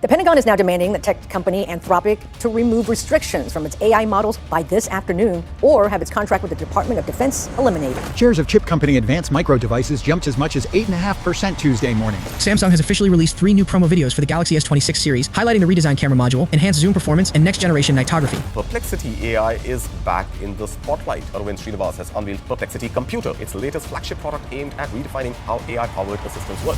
The Pentagon is now demanding the tech company Anthropic to remove restrictions from its AI models by this afternoon or have its contract with the Department of Defense eliminated. Shares of chip company Advanced Micro Devices jumped as much as 8.5% Tuesday morning. Samsung has officially released 3 new promo videos for the Galaxy S26 series, highlighting the redesigned camera module, enhanced zoom performance, and next-generation nightography. Perplexity AI is back in the spotlight. Arvind Srinivas has unveiled Perplexity Computer, its latest flagship product aimed at redefining how AI-powered assistants work.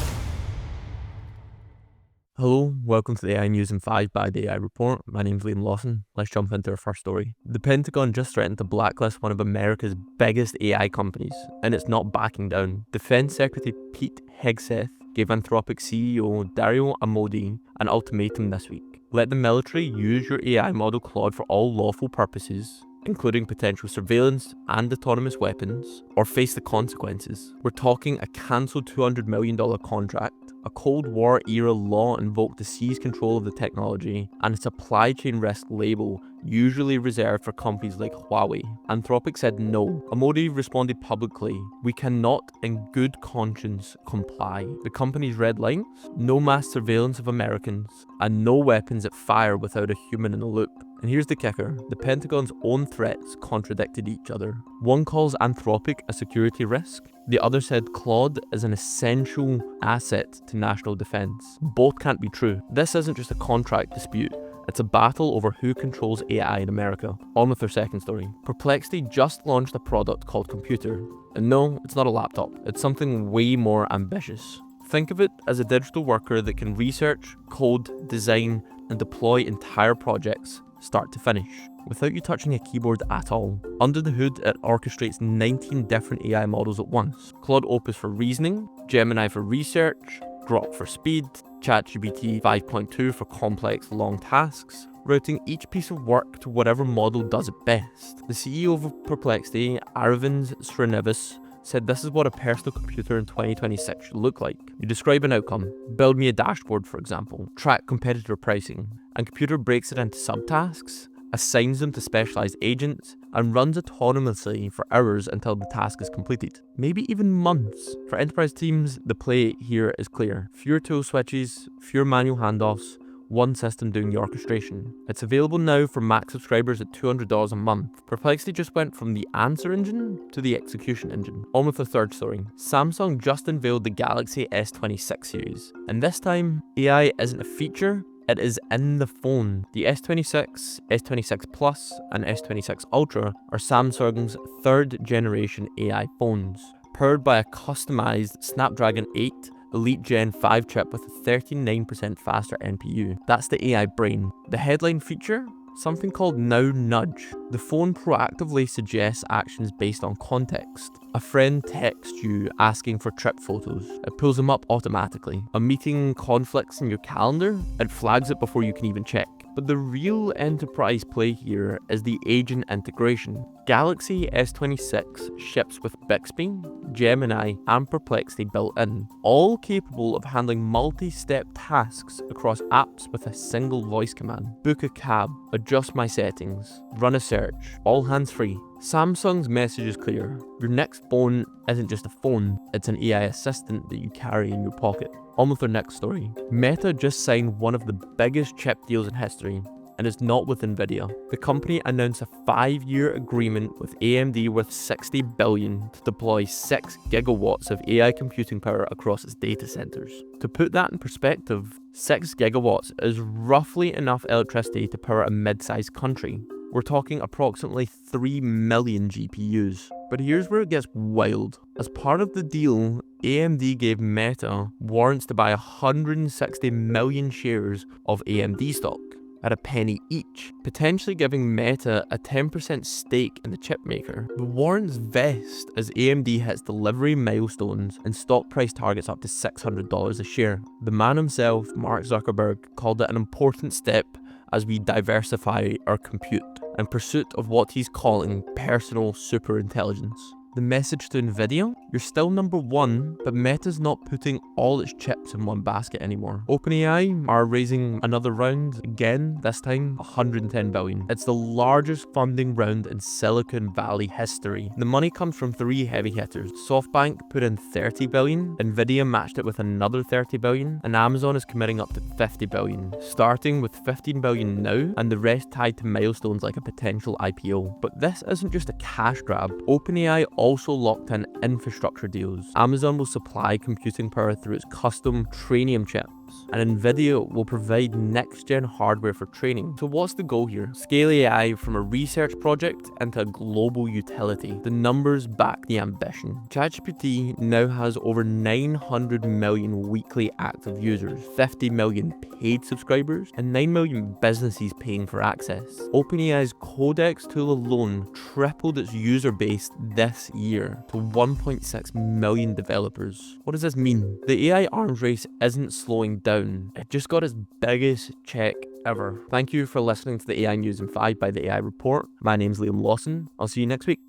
Hello, welcome to the AI News in 5 by the AI Report. My name's Liam Lawson. Let's jump into our first story. The Pentagon just threatened to blacklist one of America's biggest AI companies, and it's not backing down. Defense Secretary Pete Hegseth gave Anthropic CEO Dario Amodei an ultimatum this week. Let the military use your AI model Claude for all lawful purposes, including potential surveillance and autonomous weapons, or face the consequences. We're talking a cancelled $200 million contract. A Cold War era law invoked to seize control of the technology, and a supply chain risk label usually reserved for companies like Huawei. Anthropic said no. Amodei responded publicly, "We cannot in good conscience comply." The company's red lines: no mass surveillance of Americans, and no weapons that fire without a human in the loop. And here's the kicker, the Pentagon's own threats contradicted each other. One calls Anthropic a security risk, the other said Claude is an essential asset to national defense. Both can't be true. This isn't just a contract dispute, it's a battle over who controls AI in America. On with our second story. Perplexity just launched a product called Computer. And no, it's not a laptop, it's something way more ambitious. Think of it as a digital worker that can research, code, design, and deploy entire projects start to finish, without you touching a keyboard at all. Under the hood, it orchestrates 19 different AI models at once. Claude Opus for reasoning, Gemini for research, Grok for speed, ChatGPT 5.2 for complex long tasks, routing each piece of work to whatever model does it best. The CEO of Perplexity, Arvind Srinivas, said this is what a personal computer in 2026 should look like. You describe an outcome, build me a dashboard for example, track competitor pricing, and Computer breaks it into subtasks, assigns them to specialized agents, and runs autonomously for hours until the task is completed. Maybe even months. For enterprise teams, the play here is clear. Fewer tool switches, fewer manual handoffs, one system doing the orchestration. It's available now for Mac subscribers at $200 a month. Perplexity just went from the answer engine to the execution engine. On with the third story. Samsung just unveiled the Galaxy S26 series, and this time, AI isn't a feature, it is in the phone. The S26, S26 Plus, and S26 Ultra are Samsung's third generation AI phones, powered by a customized Snapdragon 8 Elite Gen 5 chip with a 39% faster NPU. That's the AI brain. The headline feature? Something called Now Nudge. The phone proactively suggests actions based on context. A friend texts you asking for trip photos. It pulls them up automatically. A meeting conflicts in your calendar. It flags it before you can even check. But the real enterprise play here is the agent integration. Galaxy S26 ships with Bixby, Gemini, and Perplexity built in, all capable of handling multi-step tasks across apps with a single voice command. Book a cab, adjust my settings, run a search, all hands-free. Samsung's message is clear. Your next phone isn't just a phone, it's an AI assistant that you carry in your pocket. On with our next story. Meta just signed one of the biggest chip deals in history, and it's not with Nvidia. The company announced a 5-year agreement with AMD worth $60 billion to deploy 6 gigawatts of AI computing power across its data centers. To put that in perspective, 6 gigawatts is roughly enough electricity to power a mid-sized country. We're talking approximately 3 million GPUs. But here's where it gets wild. As part of the deal, AMD gave Meta warrants to buy 160 million shares of AMD stock at a penny each, potentially giving Meta a 10% stake in the chip maker. The warrants vest as AMD hits delivery milestones and stock price targets up to $600 a share. The man himself, Mark Zuckerberg, called it an important step as we diversify our compute in pursuit of what he's calling personal superintelligence. The message to Nvidia? You're still number one, but Meta's not putting all its chips in one basket anymore. OpenAI are raising another round, again, this time 110 billion. It's the largest funding round in Silicon Valley history. The money comes from three heavy hitters. SoftBank put in 30 billion, Nvidia matched it with another 30 billion, and Amazon is committing up to 50 billion, starting with 15 billion now, and the rest tied to milestones like a potential IPO. But this isn't just a cash grab. OpenAI also locked in infrastructure deals. Amazon will supply computing power through its custom Trainium chips, and Nvidia will provide next-gen hardware for training. So what's the goal here? Scale AI from a research project into a global utility. The numbers back the ambition. ChatGPT now has over 900 million weekly active users, 50 million paid subscribers, and 9 million businesses paying for access. OpenAI's Codex tool alone tripled its user base this year to 1.6 million developers. What does this mean? The AI arms race isn't slowing down. It just got its biggest check ever. Thank you for listening to the AI News in 5 by the AI Report. My name's Liam Lawson. I'll see you next week.